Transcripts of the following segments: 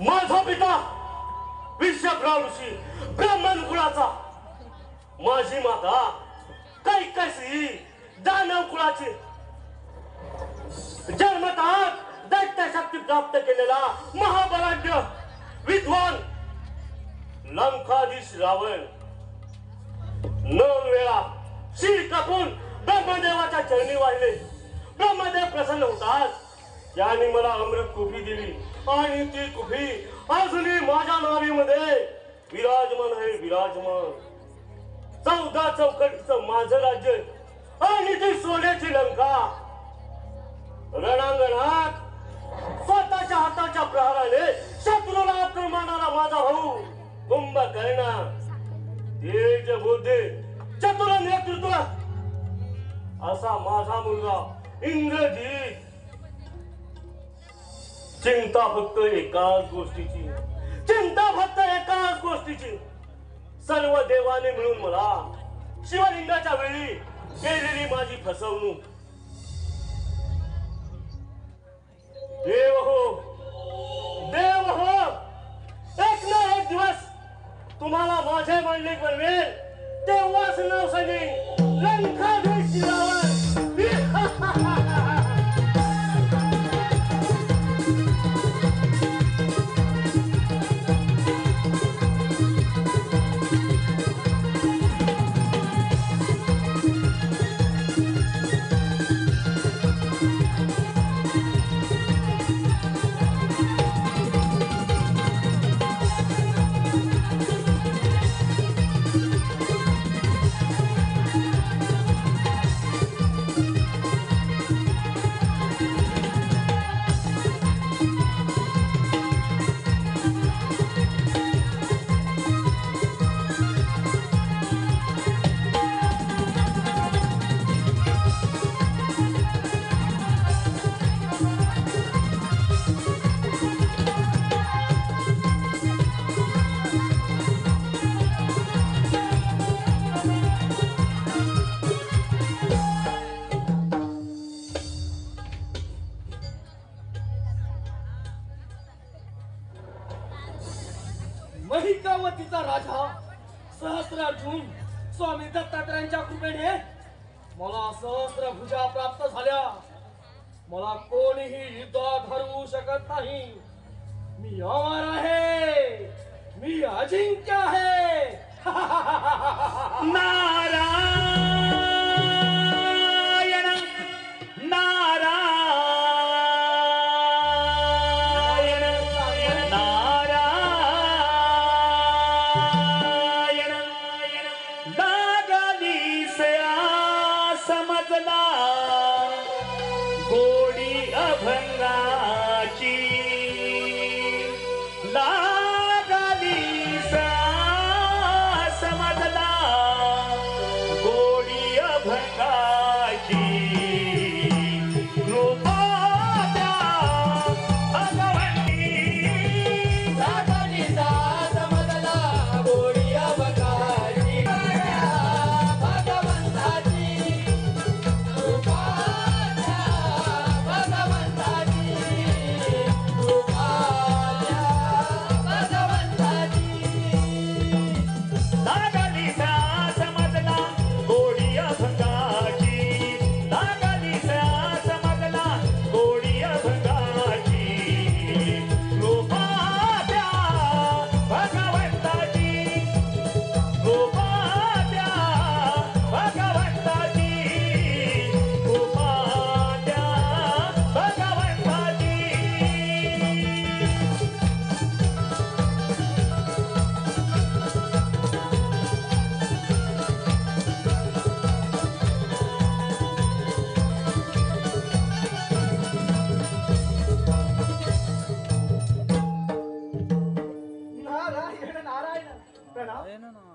माझा पिता विश्वभ्रा ऋषी ब्राह्मण कुळाचा, माझी माता कैकसी दानव कुळाची, जन्मतः दैत्य शक्ती प्राप्त केलेला महाबलाढ्य विद्वान लंकाधीश रावण 9 वेळा शीर कापून ब्रह्मदेवाच्या चरणी वाहिले. ब्रह्मदेव प्रसन्न होतात. त्याने मला अमृत कुफी दिली आणि ती कुफी अजूनही माझ्या नावीमध्ये विराजमान आहे. विराजमान 14 चौकटीचं माझं राज्य आणि ती सोन्याची लंका. रणांगणात स्वतःच्या हाताच्या प्रहाराने शत्रूला आक्रमणाला माझा भाऊ कुंभकर्ण, तेज बुद्धी चतुर नेतृत्व असा माझा मुलगा इंद्रजित. चिंता फक्त एकाच गोष्टीची, चिंता फक्त एकाच गोष्टीची. सर्व देवाने मिळून मला शिवलिंगाच्या वेळी केलेली माझी फसवणूक. देव हो, देव हो, एक ना एक दिवस तुम्हाला माझे मांडलिक बनवेल. तेव्हाच नाव सांगेन लंकाधीश रावण. महिकावतीचा राजा सहस्रार्जुन स्वामी दत्तात्रयांच्या कृपेने मला सहस्र भुजा प्राप्त झाल्या. मला कोणीही युद्धात हरवू शकत नाही. मी अमर आहे, मी अजिंक्य आहे. नारायण नारायण गोडी अभंगाची लागली समजला गोडी अभंगाची कृपा द्या भगवंती लागली समजला गोडी अभंगाची भगवंताची कृपा.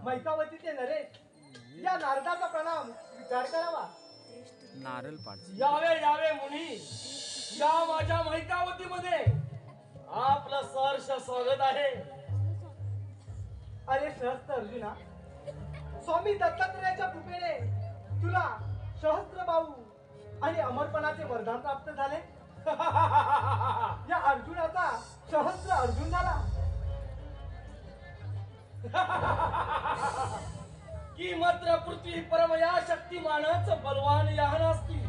मैकावतीचे नरेश या नारदाचा प्रणाम विचार करावा. नारळ पाठ यावे यावे मुनी, या माझ्या मैकावतीमध्ये आपलं सहर्ष स्वागत आहे. अरे सहस्त्र अर्जुना, स्वामी दत्तात्रयाच्या कृपेने तुला सहस्त्र बाहू आणि अमरपणाचे वरदान प्राप्त झाले. या अर्जुनाचा सहस्त्र अर्जुन झाला. की मात्र पृथ्वी परमया शक्तिमानच बलवान या नसती.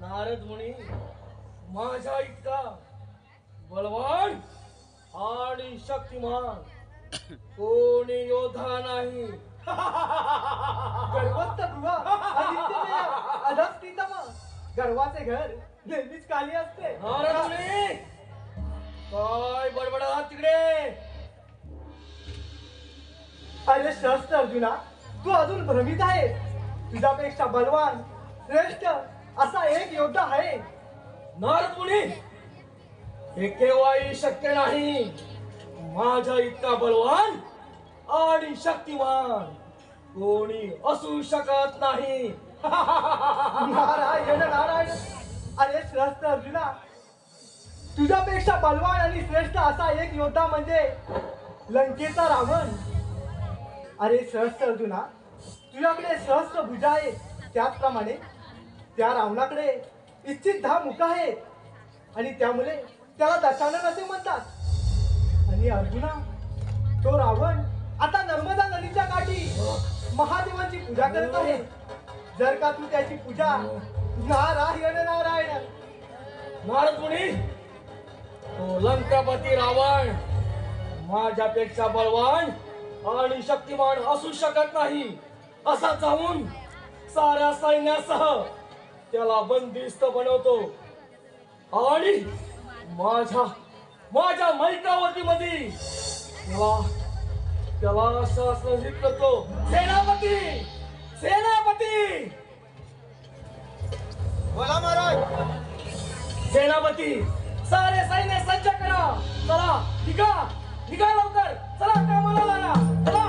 नारद मुनी माझ्या इतका बलवान आणि शक्तिमान कोणी योद्धा नाही. गर्वस्थ गृह आदित्यमेय अधस्थितम गर्वाचे घर नेहमीच खाली असते. नारद मुनी काय बडबडा तिकडे. अरे श्रेष्ठ अर्जुना, तू अजून भ्रमित आहे. तुझ्यापेक्षा बलवान श्रेष्ठ असा एक योद्धा आहे. नारद मुनी हे केव्हाही शक्य नाही. माझ्या इतका बलवान आणि शक्तिमान कोणी असू शकत नाही. नारायण नारायण. अरे श्रेष्ठ अर्जुना, तुझ्यापेक्षा बलवान आणि श्रेष्ठ असा एक योद्धा म्हणजे लंकेचा रावण. अरे श्रेष्ठ अर्जुना, तुझ्याकडे सहस्त्र भुजा आहे, त्याचप्रमाणे त्या रावणाकडे इच्छित 10 मुख आहेत आणि त्यामुळे त्याला दशानन असे म्हणतात. आणि अर्जुना, तो रावण आता नर्मदा नदीच्या काठी महादेवांची पूजा करत आहे. जर का तू त्याची पूजा नारायण नारायण. नारद मुनी तो लंकापती रावण माझ्यापेक्षा बलवान आणि शक्तिमान असू शकत नाही. असा जाऊन साऱ्या सैन्यासह त्याला बंदिस्त बनवतो आणि माझ्या मैकावती मध्ये त्याला शासनहित करतो. सेनापती सेनापती बोला महाराज. सेनापती सारे सैन्य सज्ज करा. चला निघा लवकर. चला कामाला लागा. चला.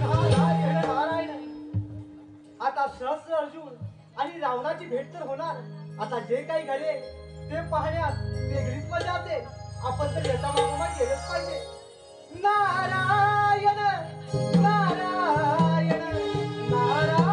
नारायण नारायण. आता सहस्त्र अर्जुन आणि रावणाची भेट तर होणार. आता जे काही घडे ते पाहण्यात वेगळीच मजा असते. आपण तर याचा मागोमाग गेलंच पाहिजे. नारायण नारायण नारायण.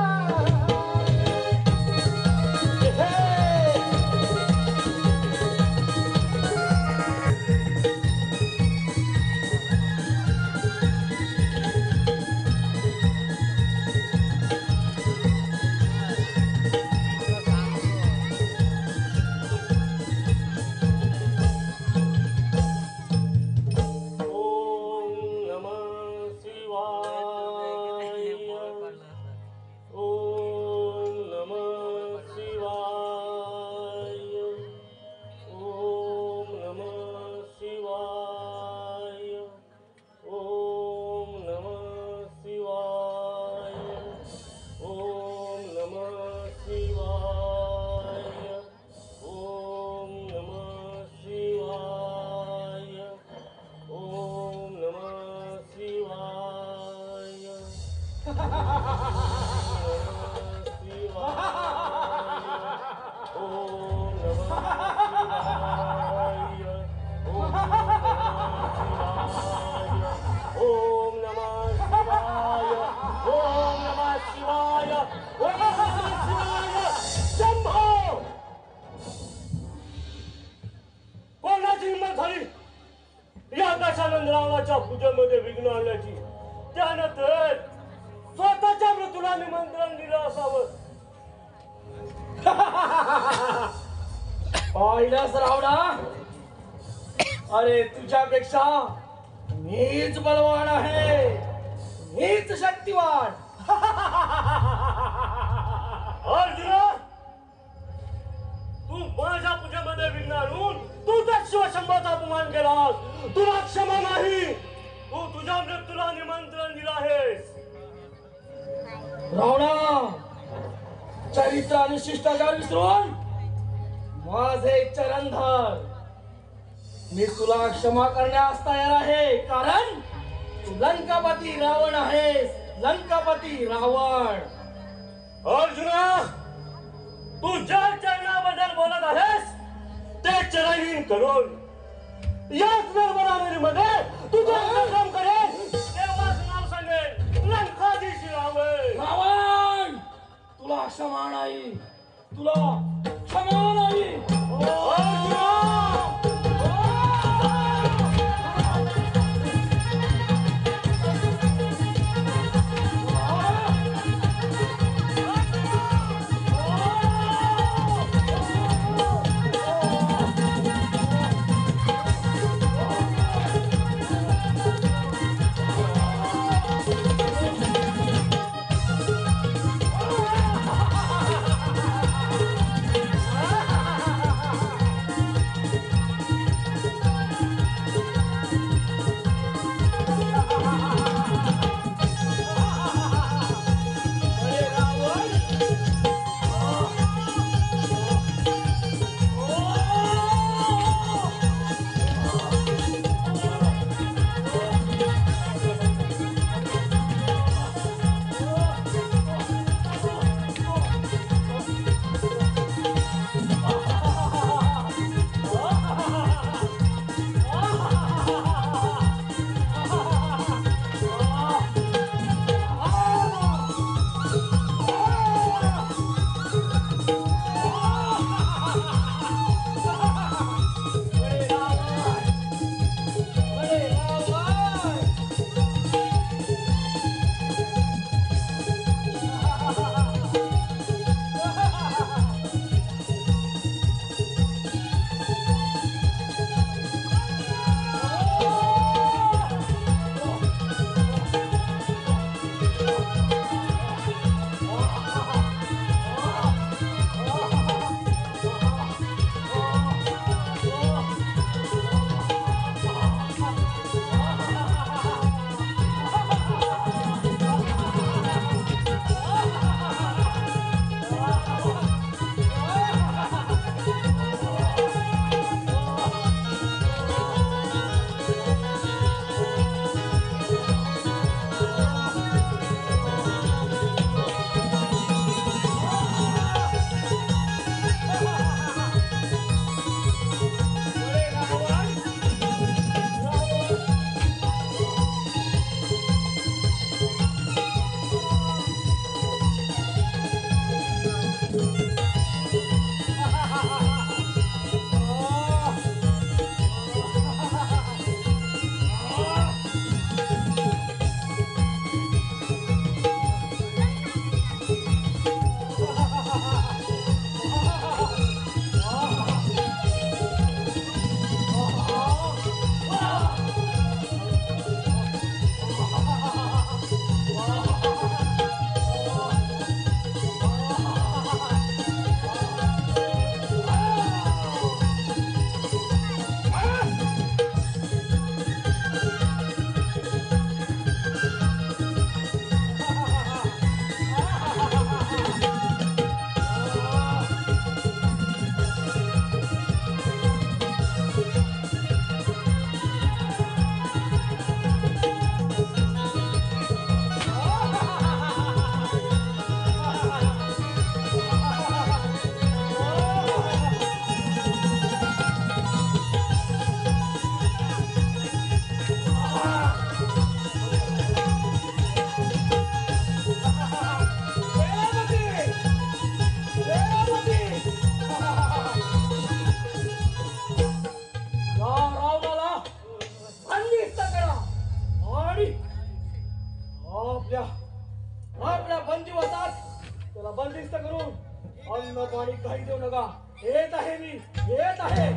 रावणाच्या पूजेमध्ये विघ्न आणल्याची. त्यानंतर स्वतःच्या मृत्यूला निमंत्रण दिलं असावं. पाहिलंस रावणा, अरे तुझ्यापेक्षा मीच बलवान आहे, मीच शक्तिवान. अर्जुना, तू माझ्या पूजेमध्ये विघ्न आणून तुझा शिवशंभाचा अपमान केलास. तुला क्षमा नाही. तू तुझ्या मृत्यूला निमंत्रण दिलं आहेस. रावणा, चरित्र आणि शिष्टाचार विसरून माझे चरण धर. मी तुला क्षमा करण्यास तयार आहे, कारण तू लंकापती रावण आहेस. लंकापती रावण. अर्जुना, तू ज्या चरणाबद्दल बोलत आहेस ते चरणहीन करून याच नर्मदा नदीमध्ये तुझं संग्राम करेन. तेव्हाच नाव सांगेन लंकाधीश रावण. रावण, तुला क्षमा नाही, तुला क्षमा नाही. अन्न पाणी काही देऊ नका. येत आहे मी, येत आहे.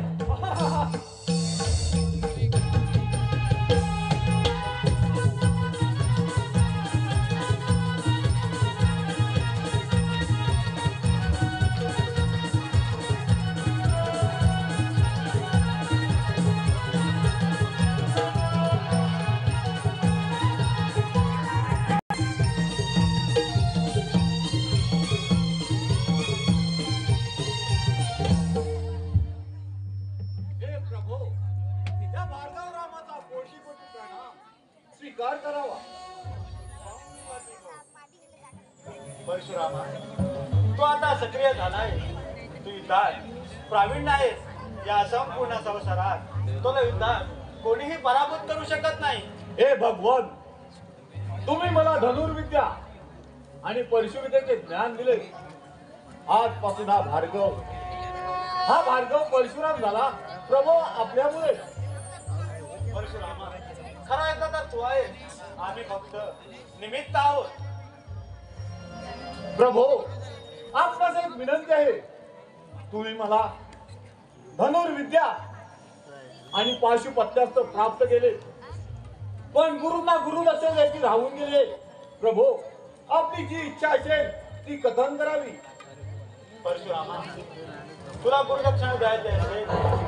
स्वीकार करावा. परशुरामा, तू आता सक्रिय झालाय. तू युद्धात प्रावीण्य आहेस. या संपूर्ण संसारात तुला युद्धात कोणीही पराभूत करू शकत नाही. हे भगवान, तुम्ही मला धनुर्विद्या आणि परशुविद्येचे ज्ञान दिले, आजपासून हा भार्गव परशुराम झाला प्रभू आपल्यामुळे. परशुरामा, खरा एकदा तर तू आहे, आम्ही फक्त निमित्त आहोत. प्रभू, आपणास एक विनंती आहे. तुम्ही मला धनुर्विद्या आणि पाशुपत्यास्त्र प्राप्त केले, पण गुरुना गुरु नसेल याची राहून गेले. प्रभू, आपली जी इच्छा असेल ती कथन करावी. परशुरामा, तुला गुरुदक्षिणा द्यायची असेल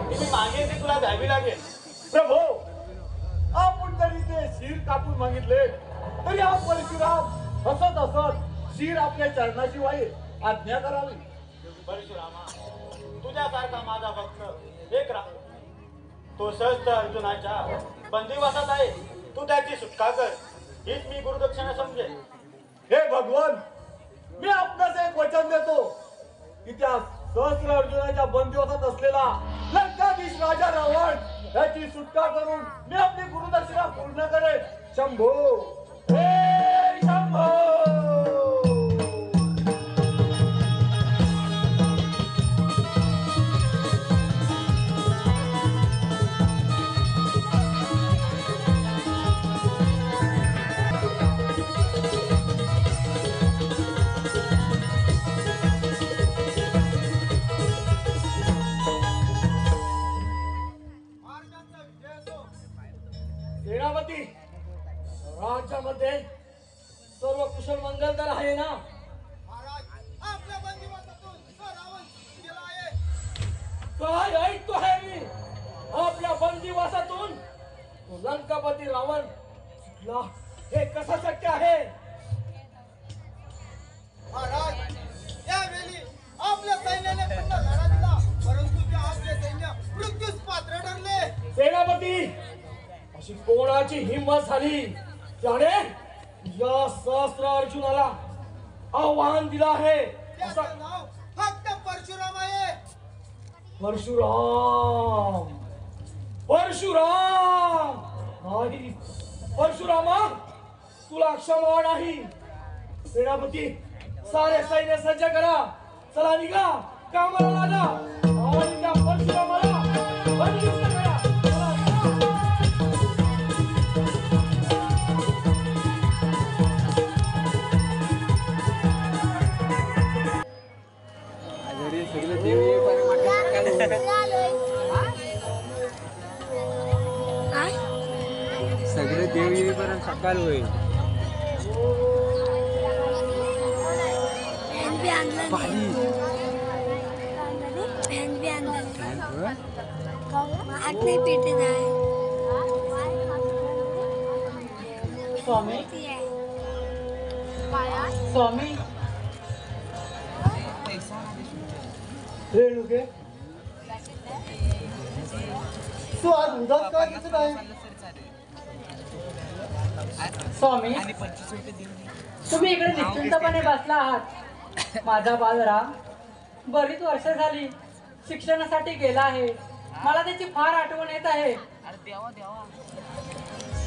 ती मागे ती तुला द्यावी लागेल. प्रभू, आपण जरी ते शिर कापून मागितले तरी हा परशुराम हसत हसत शिर आपल्या चरणाशिवाय आज्ञा करावी. परशुरामा, तुझ्यासारखा माझा भक्त एक तो सहस्त्र अर्जुनाच्या बंदिवासात आहे. तू त्याची सुटका कर, हीच मी गुरुदक्षिणा समजेल. हे भगवान, मी आपणास एक वचन देतो की त्या सहस्त्र अर्जुनाच्या बंदिवासात असलेला लंकाधीश राजा रावण याची सुटका करून मी आपली गुरुदक्षिणा पूर्ण करेन. शंभो, हे शंभो. सेनापती, राज्यामध्ये सर्व कुशल मंगलदार आहे ना? आपल्या बंदिवासातून रावण गेला आहे. काय ऐकतो आहे मी? आपल्या बंदिवासातून लंकापती रावण सुटला, हे कसं शक्य आहे? महाराज, यावेळी आपल्या सैन्याने पुन्हा लढा दिला, परंतु ते आपले सैन्य मृत्यूस पात्र ठरले. सेनापती, अशी कोणाची हिंमत झाली त्याने या सहस्त्र अर्जुनाला आव्हान दिलं आहे? त्याचं नाव फक्त परशुराम आहे. परशुराम, परशुराम नाही, परशुरामा, तुला क्षमा नाही. सेनापती, सारे सैन्य सज्ज करा, चला निघा, कामाला लागा आणि त्या परशुरामाला बंदिस्त करा. चला, निघा. सगळे देव येईपर्यंत सकाळ होईल. पाणी स्वामी, स्वामी, रेणुके, तू आज उदास का दिसत आहे? स्वामी, तुम्ही इकडे निश्चिंतपणे बसला आहात. माझा बालराम बरीच वर्ष झाली शिक्षणासाठी गेला आहे. मला त्याची फार आठवण येत आहे.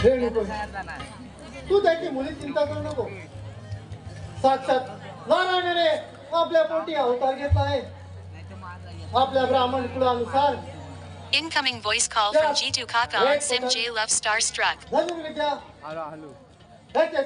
रेणुके, तू त्याची मुली चिंता करू नको. साक्षात नारायणाने आपल्या पोटी अवतार घेतला आहे. आपल्या ब्राह्मण कुळानुसार Incoming voice call from Jitu Kaka on Sim J Love Starstruck. धनुर्विद्या हॅलो हॅलो ह्याचे